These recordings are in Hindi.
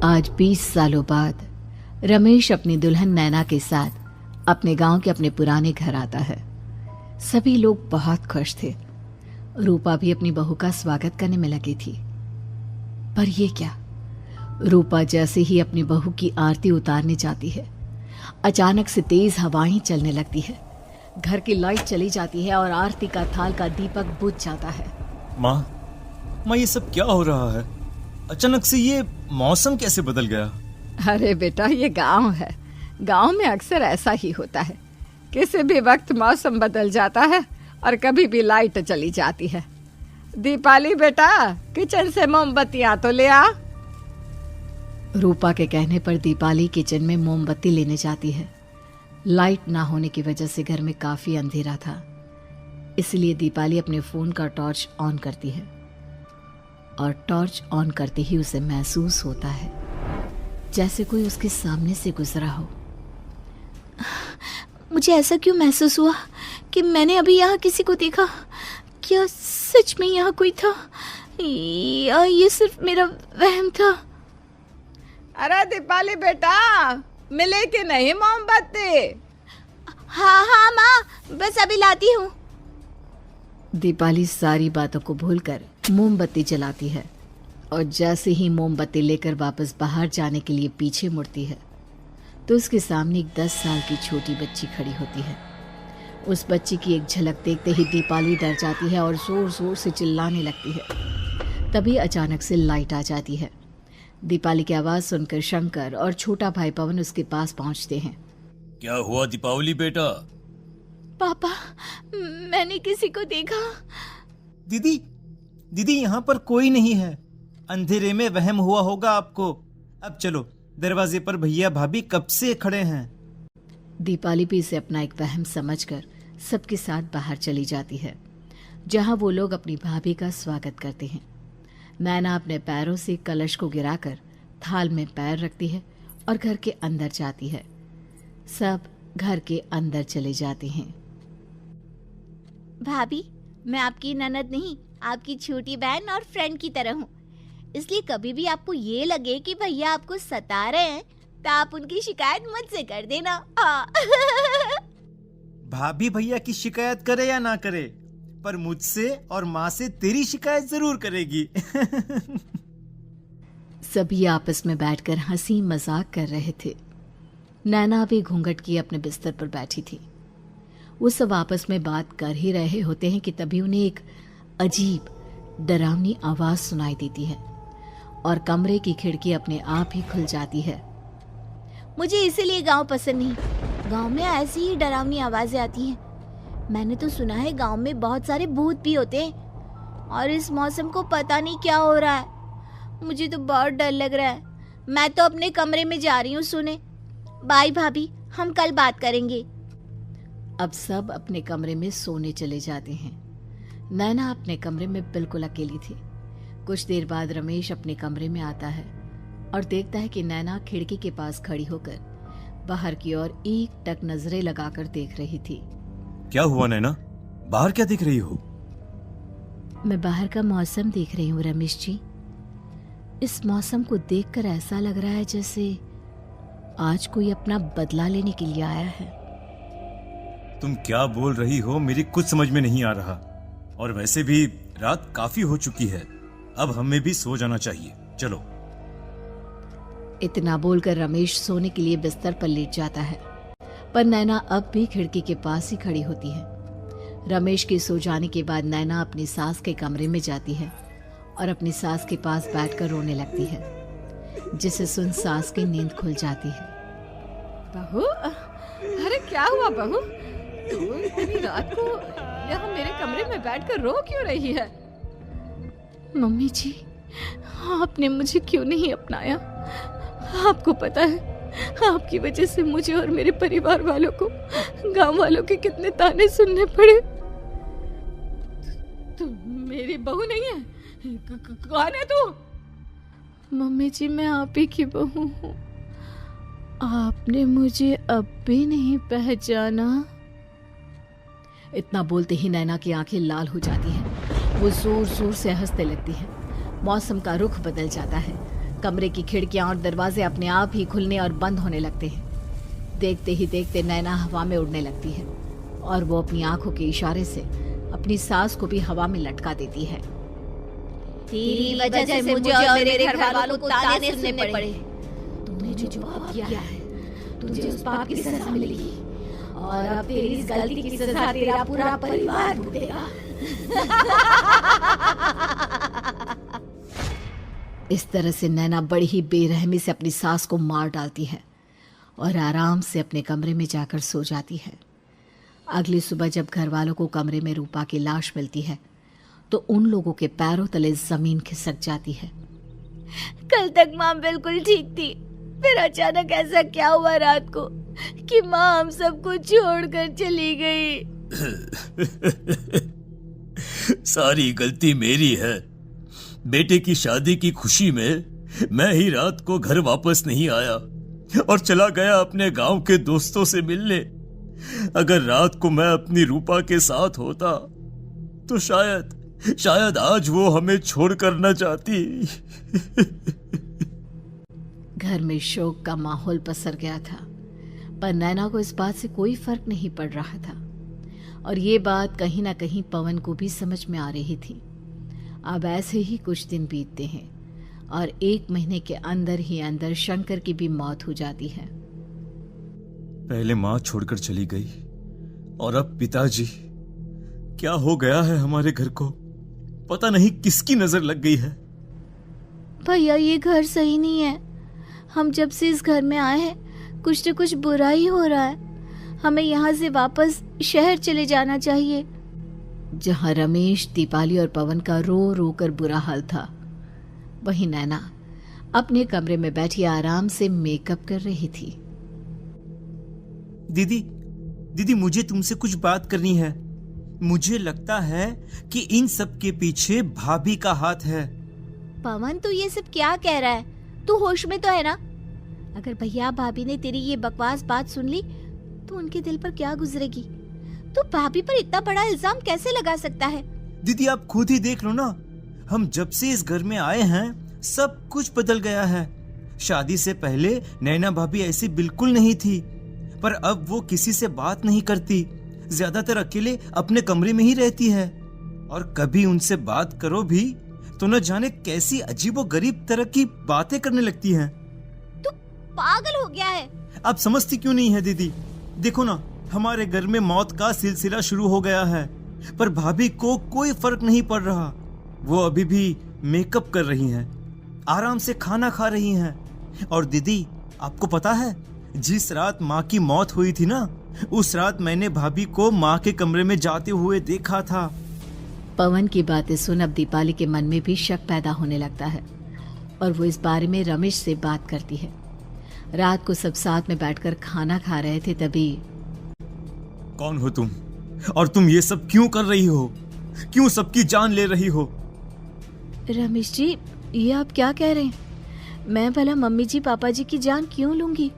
आज 20 सालों बाद रमेश अपनी दुल्हन नैना के साथ अपने गांव के अपने पुराने घर आता है। सभी लोग बहुत खुश थे। रूपा भी अपनी बहू का स्वागत करने में लगी थी। पर ये क्या, रूपा जैसे ही अपनी बहू की आरती उतारने जाती है, अचानक से तेज हवाएं चलने लगती है। घर की लाइट चली जाती है और आरती का थाल का दीपक बुझ जाता है। माँ, ये सब क्या हो रहा है? अचानक से ये मौसम कैसे बदल गया? अरे बेटा, ये गांव है। गांव में अक्सर ऐसा ही होता है। किसी भी वक्त मौसम बदल जाता है और कभी भी लाइट चली जाती है। दीपाली बेटा, किचन से मोमबत्तियां तो ले आ। रूपा के कहने पर दीपाली किचन में मोमबत्ती लेने जाती है। लाइट ना होने की वजह से घर में काफी अंधेरा था, इसलिए दीपाली अपने फोन का टॉर्च ऑन करती है और टॉर्च ऑन करते ही उसे महसूस होता है जैसे कोई उसके सामने से गुजरा हो। मुझे ऐसा क्यों महसूस हुआ कि मैंने अभी यहाँ किसी को देखा? क्या सच में यहाँ कोई था या ये सिर्फ मेरा वहम था? अरे दीपाली बेटा, मिले कि नहीं मोमबत्ती? हाँ माँ, बस अभी लाती हूँ। दीपाली सारी बातों को भूलकर मोमबत्ती जलाती है और जैसे ही मोमबत्ती लेकर वापस बाहर जाने के लिए पीछे मुड़ती है तो उसके सामने एक 10 साल की छोटी बच्ची खड़ी होती है। उस बच्ची की एक झलक देखते ही दीपाली डर जाती है और जोर जोर से चिल्लाने लगती है। तभी अचानक से लाइट आ जाती है। दीपाली की आवाज सुनकर शंकर और छोटा भाई पवन उसके पास पहुंचते हैं। क्या हुआ दीपावली बेटा? पापा, मैंने किसी को देखा। दीदी यहाँ पर कोई नहीं है। अंधेरे में वहम हुआ होगा आपको। अब चलो, दरवाजे पर भैया भाभी कब से खड़े हैं। दीपाली भी इसे अपना एक वहम समझकर सबके साथ बाहर चली जाती है, जहां वो लोग अपनी भाभी का स्वागत करते हैं। नैना अपने पैरों से कलश को गिराकर थाल में पैर रखती है और घर के अंदर जाती है। सब घर के अंदर चले जाते हैं। भाभी, मैं आपकी ननद नहीं, आपकी छोटी बहन और फ्रेंड की तरह हूँ। इसलिए कभी भी आपको ये लगे कि भैया आपको सता रहे हैं तो आप उनकी शिकायत मुझसे कर देना। भाभी भैया की शिकायत करे या ना करे, पर मुझसे और माँ से तेरी शिकायत जरूर करेगी। सभी आपस में बैठकर हंसी मजाक कर रहे थे। नैना भी घूंघट किए अपने बिस्तर पर बैठी थी। वो सब आपस में बात कर ही रहे होते हैं कि तभी उन्हें एक अजीब डरावनी आवाज सुनाई देती है और कमरे की खिड़की अपने आप ही खुल जाती है। मुझे इसीलिए गांव पसंद नहीं। गांव में ऐसी ही डरावनी आवाजें आती हैं। मैंने तो सुना है गांव में बहुत सारे भूत भी होते हैं और इस मौसम को पता नहीं क्या हो रहा है। मुझे तो बहुत डर लग रहा है। मैं तो अपने कमरे में जा रही हूँ सोने। बाय भाभी, हम कल बात करेंगे। अब सब अपने कमरे में सोने चले जाते हैं। नैना अपने कमरे में बिल्कुल अकेली थी। कुछ देर बाद रमेश अपने कमरे में आता है और देखता है कि नैना खिड़की के पास खड़ी होकर बाहर की ओर एक टक नजरें लगाकर देख रही थी। क्या हुआ नैना? बाहर क्या देख रही हो? मैं बाहर का मौसम देख रही हूँ रमेश जी। इस मौसम को देखकर ऐसा लग रहा है जैसे आज कोई अपना बदला लेने के लिए आया है। तुम क्या बोल रही हो? मेरी कुछ समझ में नहीं आ रहा। और वैसे भी रात काफी हो चुकी है, अब हमें भी सो जाना चाहिए। चलो। इतना बोलकर रमेश सोने के लिए बिस्तर पर लेट जाता है, पर नैना अब भी खिड़की के पास ही खड़ी होती है। रमेश के सो जाने के बाद नैना अपनी सास के कमरे में जाती है और अपनी सास के पास बैठकर रोने लगती है, जिसे सुन सास की नींद खुल जाती है। बहू, अरे क्या हुआ बहू? तू इतनी रात को यहाँ मेरे कमरे में बैठकर रो क्यों रही है? मम्मी जी, आपने मुझे क्यों नहीं अपनाया? आपको पता है, आपकी वजह से मुझे और मेरे परिवार वालों को गांव वालों के कितने ताने सुनने पड़े। तू मेरी बहू नहीं है? कौन है तू? मम्मी जी, मैं आप ही की बहू हूँ। आपने मुझे अब भी नहीं पहचाना? इतना बोलते ही नैना की आंखें लाल हो जाती हैं। वो जोर जोर से हंसने लगती है। मौसम का रुख बदल जाता है। कमरे की खिड़कियां और दरवाजे अपने आप ही खुलने और बंद होने लगते हैं। देखते ही देखते नैना हवा में उड़ने लगती है और वो अपनी आंखों के इशारे से अपनी सांस को भी हवा में लटका देती है। तेरी वजह से मुझे और मेरे घर वालों को ताने सुनने पड़े। तूने जो पाप किया है, तुझे उस पाप की सजा मिलेगी और अब तेरी इस गलती की सजा तेरा पूरा परिवार भुगतेगा। इस तरह से नैना बड़ी ही बेरहमी से अपनी सास को मार डालती है और आराम से अपने कमरे में जाकर सो जाती है। अगली सुबह जब घर वालों को कमरे में रूपा की लाश मिलती है तो उन लोगों के पैरों तले जमीन खिसक जाती है। कल तक माँ बिल्कुल ठीक थी, फिर अचानक ऐसा क्या हुआ रात को कि माँ हम सबको छोड़कर चली गई। सारी गलती मेरी है। बेटे की शादी की खुशी में मैं ही रात को घर वापस नहीं आया और चला गया अपने गांव के दोस्तों से मिलने। अगर रात को मैं अपनी रूपा के साथ होता तो शायद आज वो हमें छोड़कर न जाती। घर में शोक का माहौल पसर गया था, पर नैना को इस बात से कोई फर्क नहीं पड़ रहा था और ये बात कहीं ना कहीं पवन को भी समझ में आ रही थी। अब ऐसे ही कुछ दिन बीतते हैं और 1 महीने के अंदर ही अंदर शंकर की भी मौत हो जाती है। पहले माँ छोड़कर चली गई और अब पिताजी। क्या हो गया है हमारे घर को? पता नहीं किसकी नजर लग गई है। भैया ये घर सही नहीं है। हम जब से इस घर में आए हैं कुछ न कुछ बुरा ही हो रहा है। हमें यहाँ से वापस शहर चले जाना चाहिए। जहाँ रमेश, दीपाली और पवन का रो रो कर बुरा हाल था, वहीं नैना अपने कमरे में बैठी आराम से मेकअप कर रही थी। दीदी मुझे तुमसे कुछ बात करनी है। मुझे लगता है कि इन सब के पीछे भाभी का हाथ है। पवन तू ये सब क्या कह रहा है? तू होश में तो है ना? अगर भैया भाभी ने तेरी ये बकवास बात सुन ली तो उनके दिल पर क्या गुजरेगी? तू भाभी पर इतना बड़ा इल्जाम कैसे लगा सकता है? दीदी आप खुद ही देख लो ना, हम जब से इस घर में आए हैं सब कुछ बदल गया है। शादी से पहले नैना भाभी ऐसी बिल्कुल नहीं थी, पर अब वो किसी से बात नहीं करती, ज्यादातर अकेले अपने कमरे में ही रहती है और कभी उनसे बात करो भी तो न जाने कैसी अजीबोगरीब तरह की बातें करने लगती हैं। तू पागल हो गया है? आप समझती क्यों नहीं है दीदी? देखो ना, हमारे घर में मौत का सिलसिला शुरू हो गया है, पर भाभी को कोई फर्क नहीं पड़ रहा। वो अभी भी मेकअप कर रही हैं, आराम से खाना खा रही हैं। और दीदी आपको पता है, जिस रात माँ की मौत हुई थी ना, उस रात मैंने भाभी को माँ के कमरे में जाते हुए देखा था। पवन की बातें सुन अब दीपाली के मन में भी शक पैदा होने लगता है और वो इस बारे में रमेश से बात करती है। रात को सब साथ में बैठकर खाना खा रहे थे, तभी कौन हो तुम और तुम ये सब क्यों कर रही हो? क्यों सबकी जान ले रही हो? रमेश जी, ये आप क्या कह रहे हैं? मैं भला मम्मी जी पापा जी की जान क्यों लूंगी?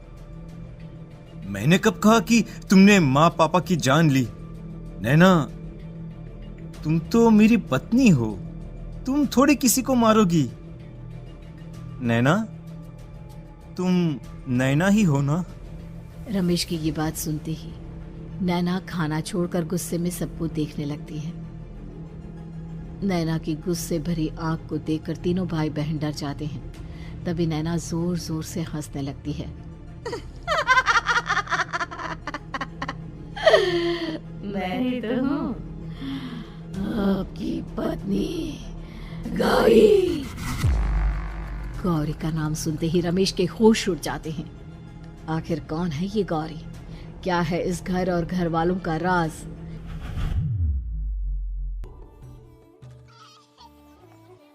मैंने कब कहा कि तुमने माँ पापा की जान ली? नैना, तुम तो मेरी पत्नी हो, तुम थोड़ी किसी को मारोगी। नैना, तुम नैना ही हो ना? रमेश की ये बात सुनते ही नैना खाना छोड़कर गुस्से में सबको देखने लगती है। नैना की गुस्से भरी आंख को देखकर तीनों भाई बहन डर जाते हैं। तभी नैना जोर जोर से हंसने लगती है। मैं ही तो हूँ, आपकी पत्नी गौरी। गौरी का नाम सुनते ही रमेश के होश उड़ जाते हैं। आखिर कौन है ये गौरी? क्या है इस घर और घर वालों का राज?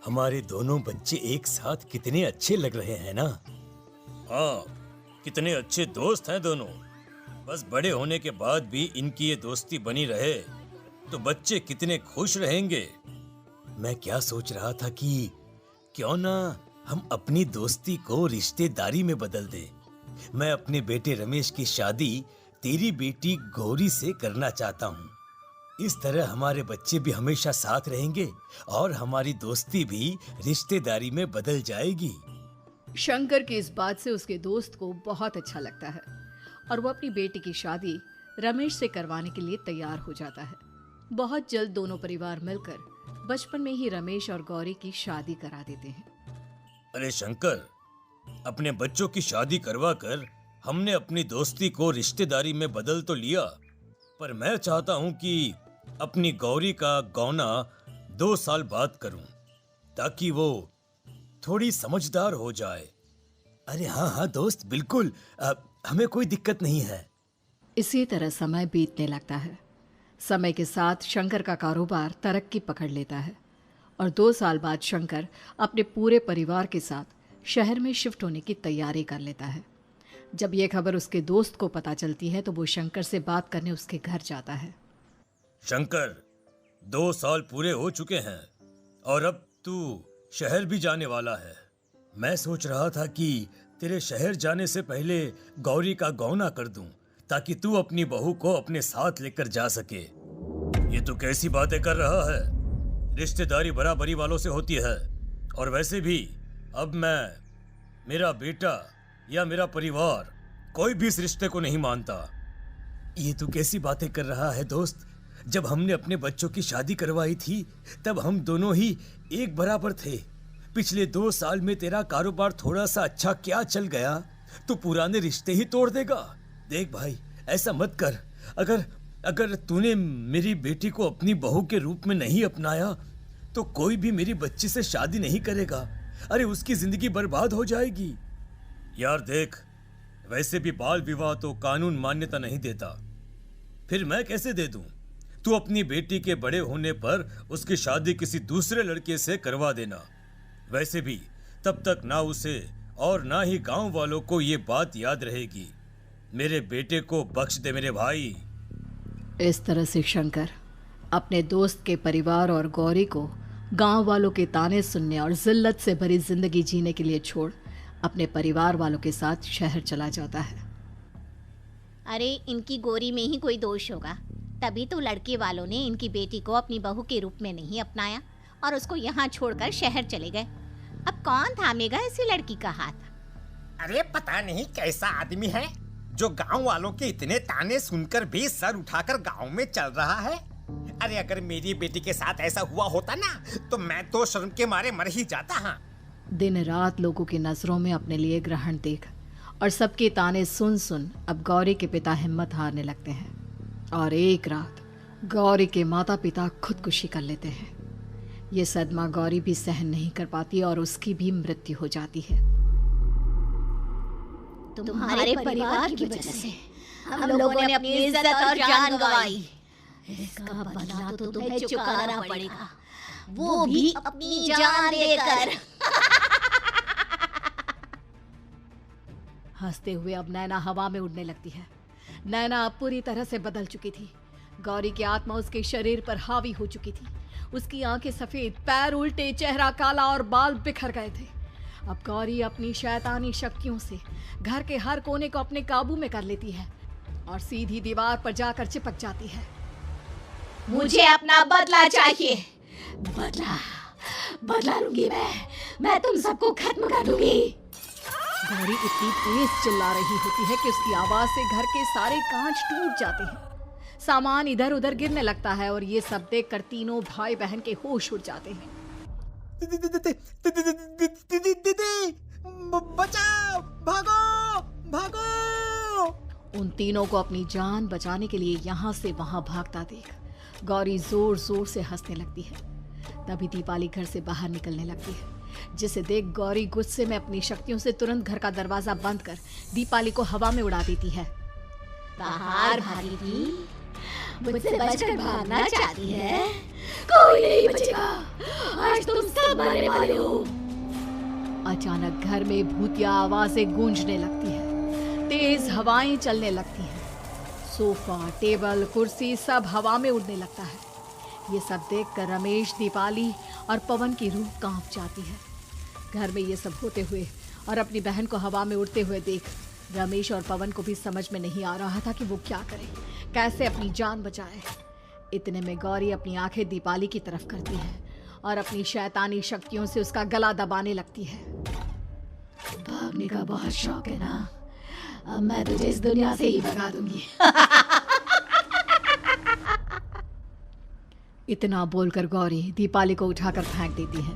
हमारे दोनों बच्चे एक साथ कितने अच्छे लग रहे हैं ना? हाँ, कितने अच्छे दोस्त हैं दोनों। बस बड़े होने के बाद भी इनकी ये दोस्ती बनी रहे तो बच्चे कितने खुश रहेंगे। मैं क्या सोच रहा था कि क्यों ना हम अपनी दोस्ती को रिश्तेदारी में बदल दें। मैं अपने बेटे रमेश की शादी तेरी बेटी गौरी से करना चाहता हूँ। इस तरह हमारे बच्चे भी हमेशा साथ रहेंगे और हमारी दोस्ती भी रिश्तेदारी में बदल जाएगी। शंकर की इस बात से उसके दोस्त को बहुत अच्छा लगता है और वो अपनी बेटी की शादी रमेश से करवाने के लिए तैयार हो जाता है। बहुत जल्द दोनों परिवार मिलकर बचपन में ही रमेश और गौरी की शादी करा देते हैं। अरे शंकर, अपने बच्चों की शादी करवा कर हमने अपनी दोस्ती को रिश्तेदारी में बदल तो लिया, पर मैं चाहता हूं कि अपनी गौरी का गौना 2 साल बाद करूं, ताकि वो थोड़ी समझदार हो जाए। अरे हाँ हाँ दोस्त, बिल्कुल, हमें कोई दिक्कत नहीं है। इसी तरह समय बीतने लगता है। समय के साथ शंकर का कारोबार तरक्की पकड़ लेता है और 2 साल बाद शंकर अपने पूरे परिवार के साथ शहर में शिफ्ट होने की तैयारी कर लेता है। जब यह खबर उसके दोस्त को पता चलती है तो वो शंकर से बात करने उसके घर जाता है। शंकर, 2 साल पूरे हो चुके हैं और अब तू शहर भी जाने वाला है। मैं सोच रहा था कि तेरे शहर जाने से पहले गौरी का गौना कर दूं, ताकि तू अपनी बहू को अपने साथ लेकर जा सके। ये तू कैसी बातें कर रहा है? रिश्तेदारी बराबरी वालों से होती है, और वैसे भी अब मेरा बेटा या मेरा परिवार कोई भी इस रिश्ते को नहीं मानता। ये तू कैसी बातें कर रहा है दोस्त? जब हमने अपने बच्चों की शादी करवाई थी तब हम दोनों ही एक बराबर थे। पिछले 2 साल में तेरा कारोबार थोड़ा सा अच्छा क्या चल गया तो पुराने रिश्ते ही तोड़ देगा। देख भाई, ऐसा मत कर। अगर तूने मेरी बेटी को अपनी बहू के रूप में नहीं अपनाया तो कोई भी मेरी बच्ची से शादी नहीं करेगा। अरे उसकी जिंदगी बर्बाद हो जाएगी। यार देख, वैसे भी बाल विवाह तो कानून मान्यता नहीं देता, फिर मैं कैसे दे दूं? तू अपनी बेटी के बड़े होने पर उसकी शादी किसी दूसरे लड़के से करवा देना। वैसे भी तब तक ना उसे और ना ही गांव वालों को ये बात याद रहेगी। मेरे बेटे को बख्श दे मेरे भाई। इस तरह से शंकर अपने दोस्त के परिवार और गौरी को गांव वालों के ताने सुनने और जिल्लत से भरी जिंदगी जीने के लिए छोड़ अपने परिवार वालों के साथ शहर चला जाता है। अरे इनकी गौरी में ही कोई दोष होगा, तभी तो लड़के वालों ने इनकी बेटी को अपनी बहू के रूप में नहीं अपनाया और उसको यहाँ छोड़कर शहर चले गए। अब कौन थामेगा ऐसी लड़की का हाथ? अरे पता नहीं कैसा आदमी है जो गांव वालों के इतने ताने सुनकर भी सर उठाकर गांव में चल रहा है। अरे अगर मेरी बेटी के साथ ऐसा हुआ होता ना तो मैं तो शर्म के मारे मर ही जाता। हाँ, दिन रात लोगों की नजरों में अपने लिए ग्रहण देख और सबके ताने सुन सुन अब गौरी के पिता हिम्मत हारने लगते हैं और एक रात गौरी के माता पिता खुदकुशी कर लेते हैं। ये सदमा गौरी भी सहन नहीं कर पाती और उसकी भी मृत्यु हो जाती है। तुम्हारे परिवार की वजह से हम लोगों ने अपनी इज्जत और जान गंवाई। इसका बदला तो तुम्हें चुकाना पड़ेगा, वो भी अपनी जान देकर। हंसते हुए अब नैना हवा में उड़ने लगती है। नैना अब पूरी तरह से बदल चुकी थी। गौरी की आत्मा उसके शरीर पर हावी हो चुकी थी। उसकी आंखें सफेद, पैर उल्टे, चेहरा काला और बाल बिखर गए थे। अब गौरी अपनी शैतानी शक्तियों से घर के हर कोने को अपने काबू में कर लेती है और सीधी दीवार पर जाकर चिपक जाती है। मुझे अपना बदला चाहिए। बदला लूंगी मैं तुम सबको खत्म कर दूंगी। गौरी इतनी तेज चिल्ला रही होती है कि उसकी आवाज से घर के सारे कांच टूट जाते हैं। सामान इधर उधर गिरने लगता है और ये सब देखकर तीनों भाई बहन के होश उड़ जाते हैं। बचाओ, भागो। उन तीनों को अपनी जान बचाने के लिए यहाँ से वहां भागता देख गौरी जोर जोर से हंसने लगती है। तभी दीपाली घर से बाहर निकलने लगती है, जिसे देख गौरी गुस्से में अपनी शक्तियों से तुरंत घर का दरवाजा बंद कर दीपाली को हवा में उड़ा देती है। बाहर भागेगी, मुझसे बचकर भागना चाहती है? कोई नहीं बचेगा, आज तुम सब मरने वाले हो। अचानक घर में भूतिया आवाजें गूंजने लगती है, तेज हवाएं चलने लगती हैं। सोफा, टेबल, कुर्सी सब हवा में उड़ने लगता है। ये सब देखकर रमेश, दीपाली और पवन की रूह कांप जाती है। घर में ये सब होते हुए और अपनी बहन को हवा में उड़ते हुए देख रमेश और पवन को भी समझ में नहीं आ रहा था कि वो क्या करे, कैसे अपनी जान बचाए। इतने में गौरी अपनी आंखें दीपाली की तरफ करती है और अपनी शैतानी शक्तियों से उसका गला दबाने लगती है। देखने का बहुत शौक है ना, अब मैं तुझे इस दुनिया से ही भगा दूंगी। इतना बोलकर गौरी दीपाली को उठाकर फेंक देती है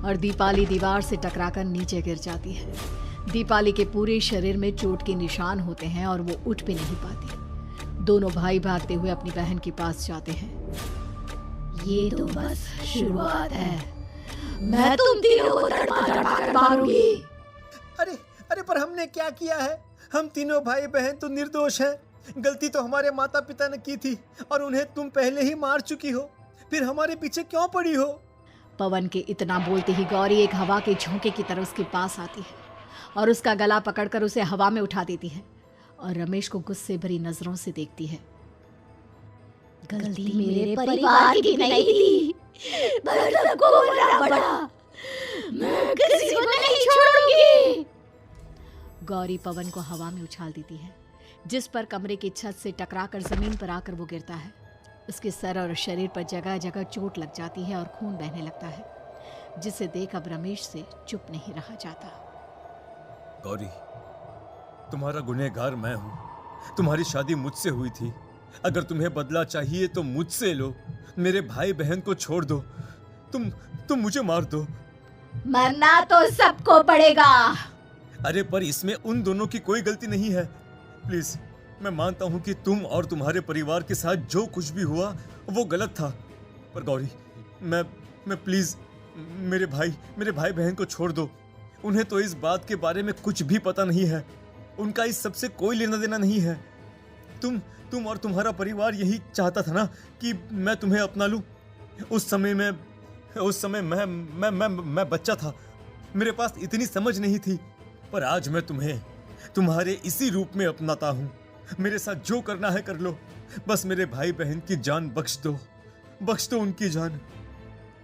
और दीपाली दीवार से टकराकर नीचे गिर जाती है। दीपाली के पूरे शरीर में चोट के निशान होते हैं और वो उठ भी नहीं पाती। दोनों भाई भागते हुए अपनी बहन के पास जाते हैं। ये तो बस शुरुआत है, मैं तुम तीनों को तड़पा कर मारूंगी। अरे अरे, पर हमने क्या किया है? हम तीनों भाई बहन तो निर्दोष हैं। गलती तो हमारे माता पिता ने की थी और उन्हें तुम पहले ही मार चुकी हो, फिर हमारे पीछे क्यों पड़ी हो? पवन के इतना बोलते ही गौरी एक हवा के झोंके की तरह उसके पास आती है और उसका गला पकड़कर उसे हवा में उठा देती है और रमेश को गुस्से भरी नजरों से देखती है। गलती मेरे परिवार की नहीं थी, पर सबको बोलना पड़ा। मैं किसी को नहीं छोड़ूंगी। गौरी पवन को हवा में उछाल देती है, जिस पर कमरे की छत से टकराकर जमीन पर आकर वो गिरता है। उसके सर और शरीर पर जगह जगह चोट लग जाती है और खून बहने लगता है, जिसे देख अब रमेश से चुप नहीं रहा जाता। गौरी, तुम्हारा गुनहगार मैं हूँ। तुम्हारी शादी मुझसे हुई थी। अगर तुम्हें बदला चाहिए तो मुझसे लो। मेरे भाई बहन को छोड़ दो। तुम मुझे मार दो। मरना तो सबको पड़ेगा। अरे पर इसमें उन दोनों की कोई गलती नहीं है। प्लीज, मैं मानता हूँ कि तुम और तुम्हारे परिवार के साथ जो कुछ भी हुआ वो गलत था, पर गौरी, मैं प्लीज मेरे भाई बहन को छोड़ दो। उन्हें तो इस बात के बारे में कुछ भी पता नहीं है। उनका इस सबसे कोई लेना देना नहीं है। तुम और तुम्हारा परिवार यही चाहता था ना कि मैं तुम्हें अपना लूं। उस समय मैं बच्चा था। मेरे पास इतनी समझ नहीं थी, पर आज मैं तुम्हें तुम्हारे इसी रूप में अपनाता हूँ। मेरे साथ जो करना है कर लो, बस मेरे भाई बहन की जान बख्श दो उनकी जान।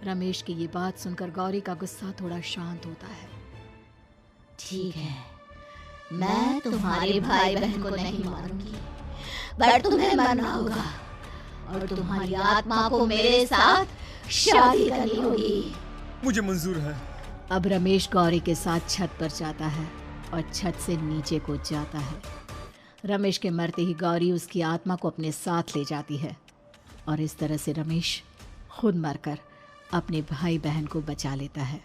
रमेश की ये बात सुनकर गौरी का गुस्सा थोड़ा शांत होता है। ठीक है, मैं तुम्हारे भाई बहन को नहीं मारूंगी, पर तुम्हें मरना होगा और तुम्हारी आत्मा को मेरे साथ शादी करनी होगी। मुझे मंजूर है। अब रमेश गौरी के साथ छत पर जाता है और छत से नीचे को जाता है। रमेश के मरते ही गौरी उसकी आत्मा को अपने साथ ले जाती है और इस तरह से रमेश खुद मरकर अपने भाई बहन को बचा लेता है।